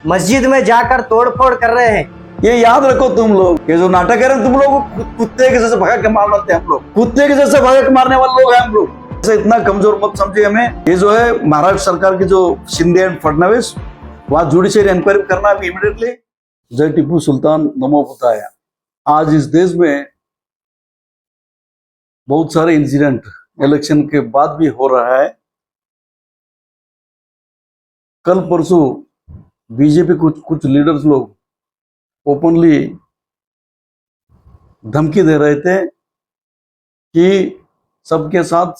मस्जिद में जाकर तोड़फोड़ कर रहे हैं। ये याद रखो तुम लोग, ये जो नाटक है तुम लोग कुत्ते के जैसे भगा के मार लेते हैं हम लोग, कुत्ते के जैसे भगा के मारने वाले लोग हैं हम लोग। ऐसे इतना कमजोर मत समझिए हमें। ये जो है महाराष्ट्र सरकार की जो शिंदे एंड फडणवीस, वहां जुडिशियरी इंक्वायरी करना है इमीडिएटली। जय टीपू सुल्तान नमो बुद्धाय। आज इस देश में बहुत सारे इंसिडेंट इलेक्शन के बाद भी हो रहा है। कल परसों बीजेपी कुछ लीडर्स लोग ओपनली धमकी दे रहे थे कि सबके साथ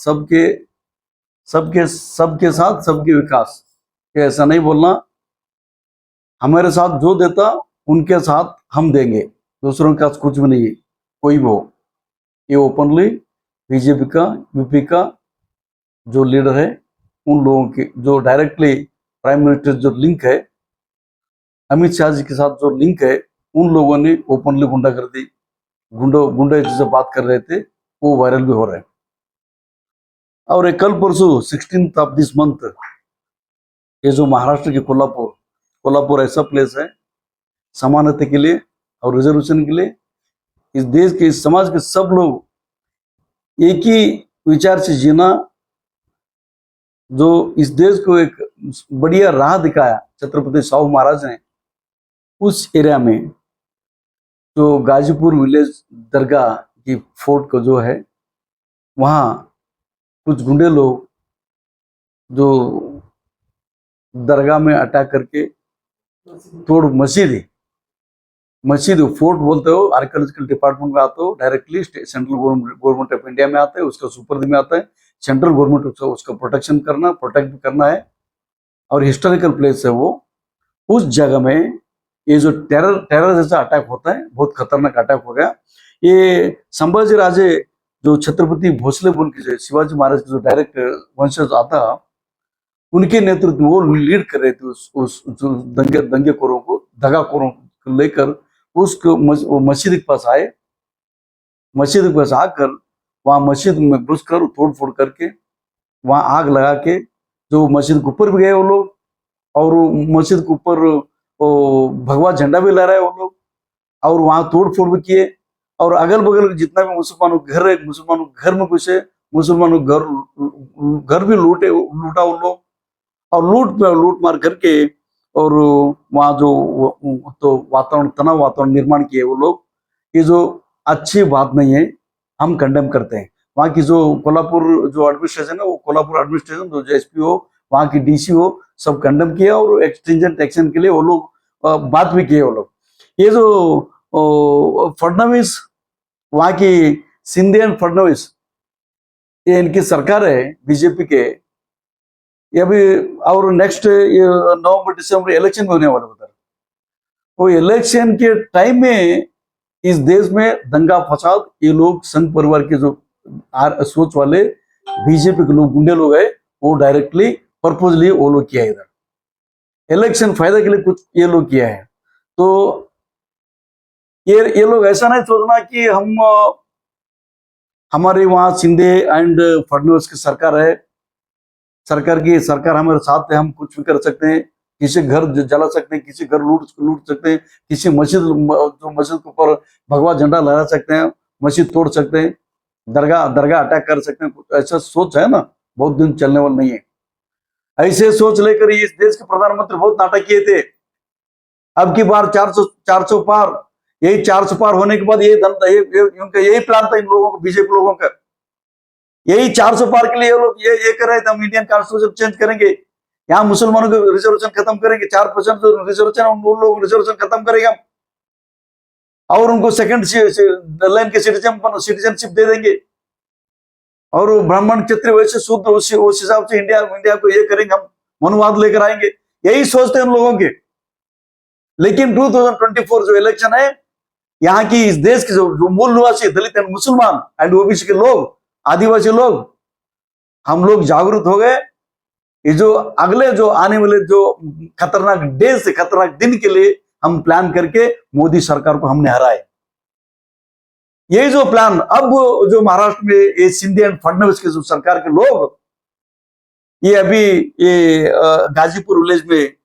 सबके विकास। ऐसा नहीं बोलना, हमारे साथ जो देता उनके साथ हम देंगे, दूसरों के साथ कुछ भी नहीं है कोई भी हो। ये ओपनली बीजेपी का यूपी का जो लीडर है उन लोगों के जो डायरेक्टली प्राइम मिनिस्टर जो लिंक है अमित शाह जी के साथ जो लिंक है, उन लोगों ने ओपनली गुंडागर्दी गुंडे जैसे बात कर रहे थे, वो वायरल भी हो रहे हैं। और एक कल परसों 16th ऑफ दिस मंथ, ये जो महाराष्ट्र के कोल्हापुर ऐसा प्लेस है समानता के लिए और रिजर्वेशन के लिए। इस देश के इस समाज के सब लोग एक ही विचार से जीना, जो इस देश को एक बढ़िया राह दिखाया छत्रपति शाहू महाराज ने। उस एरिया में जो गाजीपुर विलेज दरगाह की फोर्ट को जो है, वहाँ कुछ गुंडे लोग जो दरगाह में अटैक करके तोड़ मस्जिद फोर्ट बोलते हो, आर्कियोलॉजिकल डिपार्टमेंट में आते हो, directly central government of India में आता है, उसका सुपर्द में आता है। सेंट्रल गवर्नमेंट उसका प्रोटेक्ट भी करना है और हिस्टोरिकल प्लेस है वो। उस जगह में ये जो टेरर जैसा अटैक होता है, बहुत खतरनाक अटैक हो गया। ये संभाजी राजे जो छत्रपति भोसले बोल के शिवाजी महाराज के जो डायरेक्ट वंशज आता, उनके नेतृत्व वो लीड कर रहे थे उस दंगेखोरों को, दगाखोरों को लेकर उसको मस्जिद के पास आए। मस्जिद के पास आकर वहां मस्जिद में घुसकर तोड़ फोड़ करके वहां आग लगा के, जो मस्जिद के ऊपर भी गए वो लोग, और मस्जिद के ऊपर भगवा झंडा भी लहराए वो लोग, और वहां तोड़ फोड़ भी किए। और अगल बगल जितना भी मुसलमानों घर है, मुसलमानों घर में घुसे, मुसलमानों घर भी लूटा वो लोग, और लूट मार करके, और वहां जो तो तनाव वातावरण निर्माण किए वो लोग। ये जो अच्छी बात नहीं है, हम कंडेम करते हैं। वहां की जो कोल्हापुर जो एडमिनिस्ट्रेशन है, वो कोल्हापुर एडमिनिस्ट्रेशन जो एसपी हो, वहां की डीसी हो, सब कंडेम किया और एक्सटेंजेंट एक्शन के लिए वो लोग बात भी किए वो लोग। ये जो फडणवीस, वहां की शिंदे एंड फडणवीस, ये इनकी सरकार है बीजेपी के। ये अभी और नेक्स्ट नवंबर दिसंबर इलेक्शन में होने वाला उधर, वो इलेक्शन के टाइम में इस देश में दंगा फसाद, ये लोग संघ परिवार के जो सोच वाले बीजेपी के लोग, गुंडे लोग है, वो डायरेक्टली पर्पजली वो लोग किया इधर, इलेक्शन फायदा के लिए कुछ ये लोग किया है। तो ये लोग ऐसा नहीं सोचना कि हमारे वहां शिंदे एंड फडणवीस की सरकार है, सरकार हमारे साथ है, हम कुछ भी कर सकते हैं, किसी घर जला सकते हैं, किसी घर लूट सकते हैं, किसी मस्जिद के ऊपर भगवा झंडा लहरा सकते हैं, मस्जिद तोड़ सकते हैं, दरगाह अटैक कर सकते हैं। ऐसा सोच है ना, बहुत दिन चलने वाला नहीं है। ऐसे सोच लेकर इस देश के प्रधानमंत्री बहुत नाटक किए थे। अब की बार 400 पार, यही 400 पार होने के बाद यही प्लान था इन लोगों को, बीजेपी लोगों का। यही 400 पार के लिए लोग ये कर रहे थे, हम इंडियन कॉन्स्टिट्यूशन चेंज करेंगे, यहाँ मुसलमानों के रिजर्वेशन खत्म करेंगे, 4% जो रिजर्वेशन है उन लोग रिजर्वेशन खत्म करेंगे हम, और उनको सेकंड लाइन के सिटीजनशिप दे देंगे, और ब्राह्मण क्षत्रिय वैसे शुद्ध उस हिसाब से इंडिया को ये करेंगे, हम मनुवाद लेकर आएंगे। यही सोचते हैं उन लोगों के। लेकिन 2024 जो इलेक्शन है, यहाँ की इस देश के जो मूल निवासी दलित एंड मुसलमान एंड ओबीसी के लोग, आदिवासी लोग, हम लोग जागरूक हो गए। ये जो अगले जो आने वाले जो खतरनाक डे से खतरनाक दिन के लिए हम प्लान करके मोदी सरकार को हमने हराए। यही जो प्लान अब जो महाराष्ट्र में ये शिंदे एंड फडणवीस के जो सरकार के लोग, ये अभी ये गाजीपुर विलेज में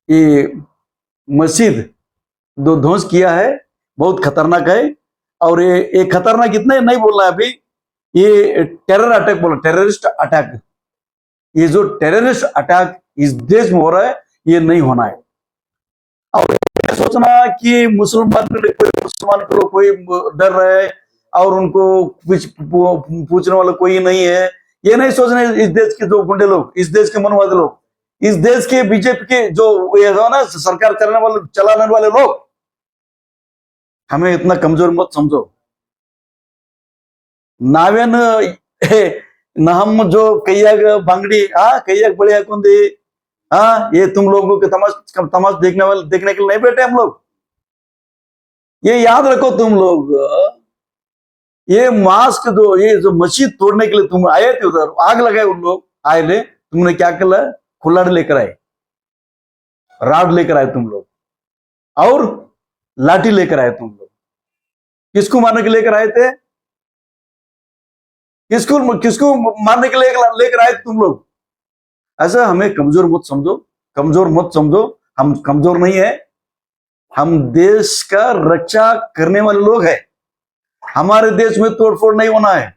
ये मस्जिद ध्वंस किया है, बहुत खतरनाक है। और ये खतरनाक इतना नहीं बोल रहा है अभी, ये टेरर अटैक बोला, टेररिस्ट अटैक। ये जो टेररिस्ट अटैक इस देश में हो रहा है, ये नहीं होना है। और सोचना कि मुसलमान को कोई डर रहा है और उनको कुछ पूछने वाला कोई नहीं है, ये नहीं सोचना। इस देश के जो गुंडे लोग, इस देश के मनवादी लोग, इस देश के बीजेपी के जो ये है ना सरकार चलाने वाले लोग, हमें इतना कमजोर मत समझो। नावेन न हम जो कैयाग बांगड़ी कैयाग बड़े कुंदी, ये तुम लोगों के तमाश देखने के लिए नहीं बैठे हम लोग। ये याद रखो तुम लोग, ये मास्क ये जो मस्जिद तोड़ने के लिए तुम आए थे, उधर आग लगाए उन लोग आए ले, तुमने क्या किया? कुल्हाड़ लेकर आए, राड लेकर आए तुम लोग, और लाठी लेकर आए तुम लोग। किसको मारने के लेकर आए थे? किसको मारने के लेकर आए थे तुम लोग? ऐसा हमें कमजोर मत समझो, कमजोर मत समझो। हम कमजोर नहीं है, हम देश का रक्षा करने वाले लोग हैं। हमारे देश में तोड़फोड़ नहीं होना है,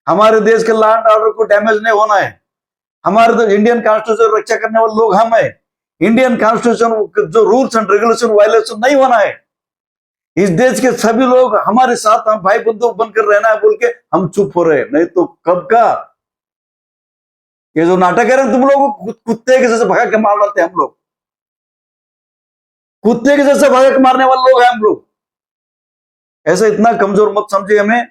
हमारे देश के लॉ एंड ऑर्डर को डैमेज नहीं होना है। हमारे तो इंडियन कॉन्स्टिट्यूशन रक्षा करने वाले लोग हम हैं। इंडियन कॉन्स्टिट्यूशन जो रूल्स एंड रेगुलेशन वायलेशन नहीं होना है। इस देश के सभी लोग हमारे साथ, हम भाई बंधु बनकर रहना है बोल के हम चुप हो रहे हैं, नहीं तो कब का ये जो नाटक है तुम लोग कुत्ते के जैसे भगा के मार डालते हैं हम लोग, कुत्ते के जैसे भगा के मारने वाले लोग हैं हम लोग। ऐसे इतना कमजोर मत समझिए हमें।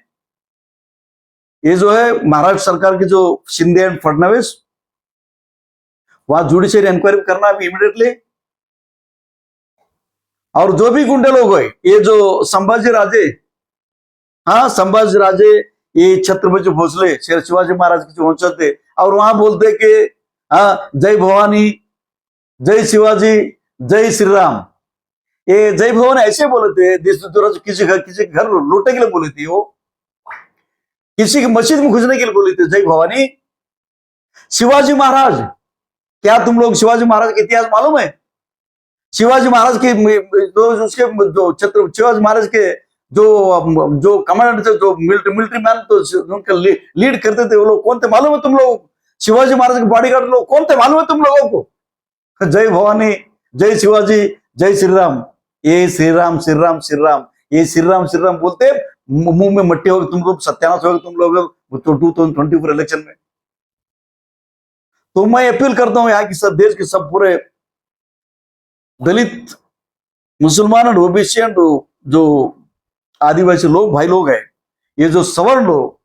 ये जो है महाराष्ट्र सरकार की जो शिंदे एंड फडणवीस, वहां जुडिशियरी इंक्वायरी करना अभी इमीडिएटली। और जो भी गुंडे लोग है, ये जो संभाजी राजे, संभाजी राजे, ये छत्रपति भोसले शिवाजी महाराज के जो वंशज थे, और वहां बोलते कि जय भवानी, जय शिवाजी, जय श्री राम। ये जय भवानी ऐसे बोले थे, किसी घर लूटने के लिए बोली थी, वो किसी की मस्जिद में घुसने के लिए बोली थी जय भवानी। शिवाजी महाराज, क्या तुम लोग शिवाजी महाराज का इतिहास मालूम है? शिवाजी महाराज के उसके जो शिवाजी महाराज के जो कमांडर थे, जो मिलिट्री मैन तो उनका लीड करते थे, वो लोग कौन थे मालूम है तुम लोग? शिवाजी महाराज के बॉडीगार्ड लोग कौन थे मालूम है तुम लोगों को? जय भवानी, जय शिवाजी, जय श्री राम। ये श्री राम श्री राम श्री राम, ये श्री राम बोलते मुंह में मट्टी होगी तुम लोग, सत्यानाश होगा तुम लोग 2024 इलेक्शन में। तो मैं अपील करता हूं यहाँ की सब देश के सब पूरे दलित, मुसलमान और ओबीसी एंड जो आदिवासी लोग भाई लोग हैं, ये जो सवर्ण लोग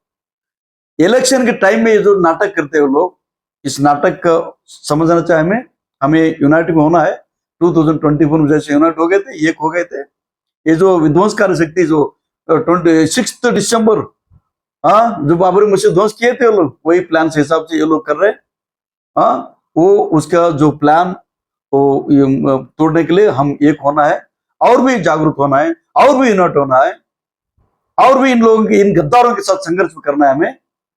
इलेक्शन के टाइम में ये जो नाटक करते हैं लोग, इस नाटक का समझना चाहिए। हमें यूनाइटेड में होना है। 2024 में जैसे यूनाइट हो गए थे, एक हो गए थे। ये जो विध्वंसकारी शक्ति जो 26 दिसंबर जो बाबरी मस्जिद ध्वंस किए थे लोग, वही प्लान से हिसाब से ये लोग कर रहे हैं। वो उसका जो प्लान वो तोड़ने के लिए हम एक होना है, और भी जागरूक होना है, और भी यूनाइट होना है, और भी इन लोगों के, इन गद्दारों के साथ संघर्ष भी करना है हमें,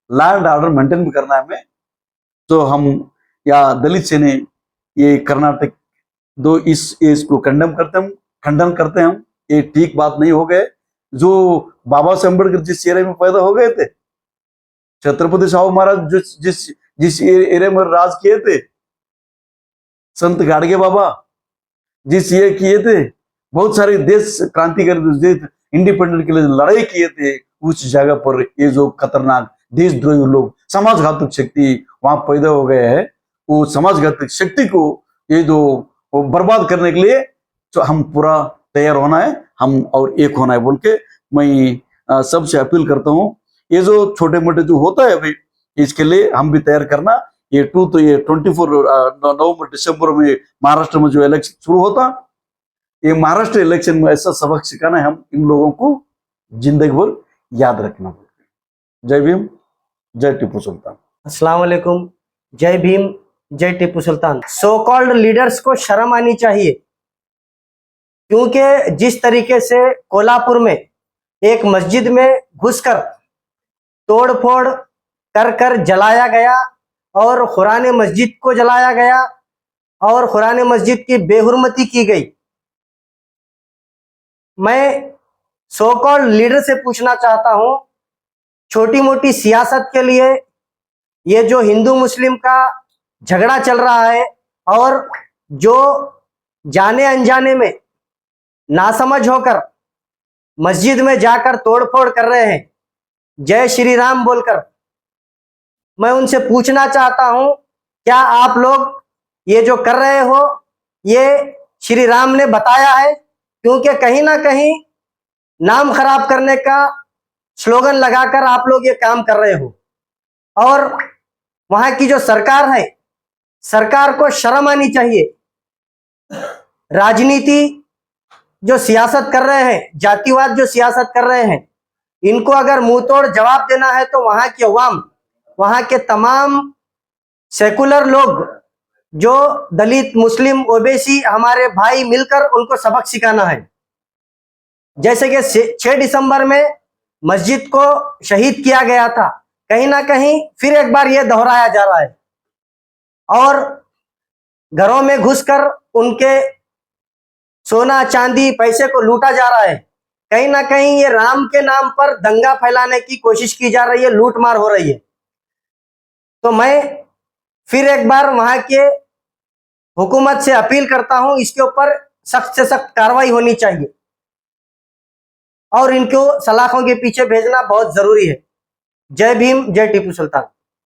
लॉ एंड ऑर्डर मेंटेन भी करना है हमें। तो हम या दलित सेने ये कर्नाटक दो इसको खंडन करते हैं हम। ये ठीक बात नहीं हो गए। जो बाबा साहेब अम्बेडकर जिस एरिया में पैदा हो गए थे, छत्रपति शाहू महाराज जिस एरिया में राज किए थे, संत गाड़गे बाबा जिस ये किए थे, बहुत सारे देश क्रांतिकारी इंडिपेंडेंट के लिए लड़ाई किए थे, उस जगह पर ये जो खतरनाक देशद्रोही लोग, समाजघातक शक्ति वहां पैदा हो गए हैं। वो समाजघातक शक्ति को ये जो बर्बाद करने के लिए तो हम पूरा तैयार होना है, हम और एक होना है बोल के मैं सबसे अपील करता हूँ। ये जो छोटे मोटे जो होता है अभी, इसके लिए हम भी तैयार करना। ये 24 नवंबर दिसंबर में महाराष्ट्र में जो इलेक्शन शुरू होता, ये महाराष्ट्र इलेक्शन में ऐसा सबक सिखाना है हम इन लोगों को, जिंदगी भर याद रखना। जय भीम, जय टीपू सुल्तान। अस्सलाम वालेकुम, जय भीम, जय Tipu Sultan. So called leaders को शर्म आनी चाहिए, क्योंकि जिस तरीके से कोल्हापुर में एक मस्जिद में घुसकर तोड़फोड़ कर जलाया गया, और कुरान मस्जिद को जलाया गया, और कुरान मस्जिद की बेहुरमती की गई, मैं सो कॉल्ड लीडर से पूछना चाहता हूं, छोटी मोटी सियासत के लिए ये जो हिंदू मुस्लिम का झगड़ा चल रहा है और जो जाने अनजाने में नासमझ होकर मस्जिद में जाकर तोड़फोड़ कर रहे हैं जय श्री राम बोलकर, मैं उनसे पूछना चाहता हूं, क्या आप लोग ये जो कर रहे हो ये श्री राम ने बताया है? क्योंकि कहीं ना कहीं नाम खराब करने का स्लोगन लगाकर आप लोग ये काम कर रहे हो। और वहां की जो सरकार है, सरकार को शर्म आनी चाहिए। राजनीति जो सियासत कर रहे हैं, जातिवाद जो सियासत कर रहे हैं, इनको अगर मुंह तोड़ जवाब देना है तो वहां की अवाम, वहां के तमाम सेकुलर लोग जो दलित मुस्लिम ओबीसी हमारे भाई मिलकर उनको सबक सिखाना है। जैसे कि 6 दिसंबर में मस्जिद को शहीद किया गया था, कहीं ना कहीं फिर एक बार यह दोहराया जा रहा है और घरों में घुसकर उनके सोना चांदी पैसे को लूटा जा रहा है। कहीं ना कहीं ये राम के नाम पर दंगा फैलाने की कोशिश की जा रही है, लूटमार हो रही है। तो मैं फिर एक बार वहां के हुकूमत से अपील करता हूं, इसके ऊपर सख्त से सख्त कार्रवाई होनी चाहिए और इनको सलाखों के पीछे भेजना बहुत जरूरी है। जय भीम, जय टीपू सुल्तान।